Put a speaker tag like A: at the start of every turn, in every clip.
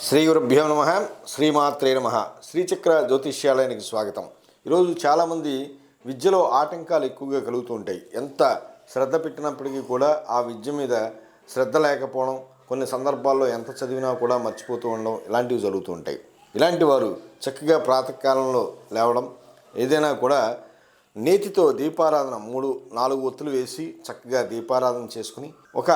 A: శ్రీగురుభ్యో నమ. శ్రీమాత్రే నమ. శ్రీచక్ర జ్యోతిష్యాలయానికి స్వాగతం. ఈరోజు చాలామంది విద్యలో ఆటంకాలు ఎక్కువగా కలుగుతూ ఉంటాయి. ఎంత శ్రద్ధ పెట్టినప్పటికీ కూడా ఆ విద్య మీద శ్రద్ధ లేకపోవడం, కొన్ని సందర్భాల్లో ఎంత చదివినా కూడా మర్చిపోతూ ఉండడం, ఇలాంటివి జరుగుతూ ఉంటాయి. ఇలాంటి వారు చక్కగా ప్రాతకాలంలో లేవడం, ఏదైనా కూడా నేతితో దీపారాధన 3-4 ఒత్తులు వేసి చక్కగా దీపారాధన చేసుకుని ఒక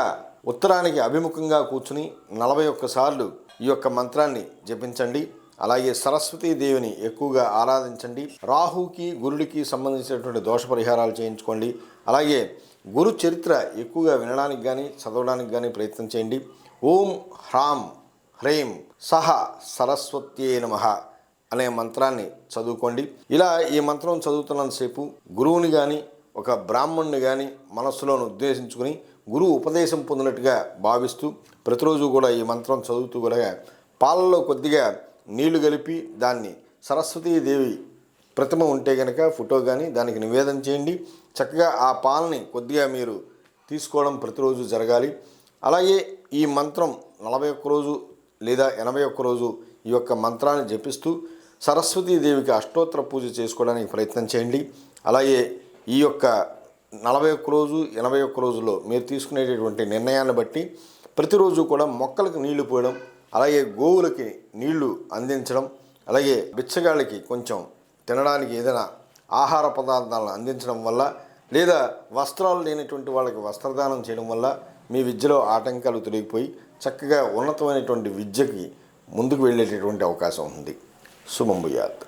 A: ఉత్తరానికి అభిముఖంగా కూర్చుని 41 సార్లు ఈ యొక్క మంత్రాన్ని జపించండి. అలాగే సరస్వతీదేవిని ఎక్కువగా ఆరాధించండి. రాహుకి గురుడికి సంబంధించినటువంటి దోష పరిహారాలు చేయించుకోండి. అలాగే గురు చరిత్ర ఎక్కువగా వినడానికి కానీ చదవడానికి కానీ ప్రయత్నం చేయండి. ఓం హ్రాం హ్రీం సహ సరస్వత్యే నమః అనే మంత్రాన్ని చదువుకోండి. ఇలా ఈ మంత్రం చదువుతున్నంతసేపు గురువుని కానీ ఒక బ్రాహ్మణుని కానీ మనస్సులోను ఉద్దేశించుకుని గురువు ఉపదేశం పొందినట్టుగా భావిస్తూ ప్రతిరోజు కూడా ఈ మంత్రం చదువుతూ కూడా పాలలో కొద్దిగా నీళ్లు కలిపి దాన్ని సరస్వతీదేవి ప్రతిమ ఉంటే కనుక ఫోటో కానీ దానికి నివేదన చేయండి. చక్కగా ఆ పాలని కొద్దిగా మీరు తీసుకోవడం ప్రతిరోజు జరగాలి. అలాగే ఈ మంత్రం 41 రోజు లేదా 81 రోజు ఈ యొక్క మంత్రాన్ని జపిస్తూ సరస్వతీదేవికి అష్టోత్తర పూజ చేసుకోవడానికి ప్రయత్నం చేయండి. అలాగే ఈ యొక్క 41 రోజు 81 రోజుల్లో మీరు తీసుకునేటటువంటి నిర్ణయాన్ని బట్టి ప్రతిరోజు కూడా మొక్కలకు నీళ్లు పోయడం, అలాగే గోవులకి నీళ్లు అందించడం, అలాగే బిచ్చగాళ్ళకి కొంచెం తినడానికి ఏదైనా ఆహార పదార్థాలను అందించడం వల్ల, లేదా వస్త్రాలు లేనటువంటి వాళ్ళకి వస్త్రదానం చేయడం వల్ల మీ విద్యలో ఆటంకాలు తొలగిపోయి చక్కగా ఉన్నతమైనటువంటి విద్యకి ముందుకు వెళ్ళేటటువంటి అవకాశం ఉంది. శుభం భూయాత్.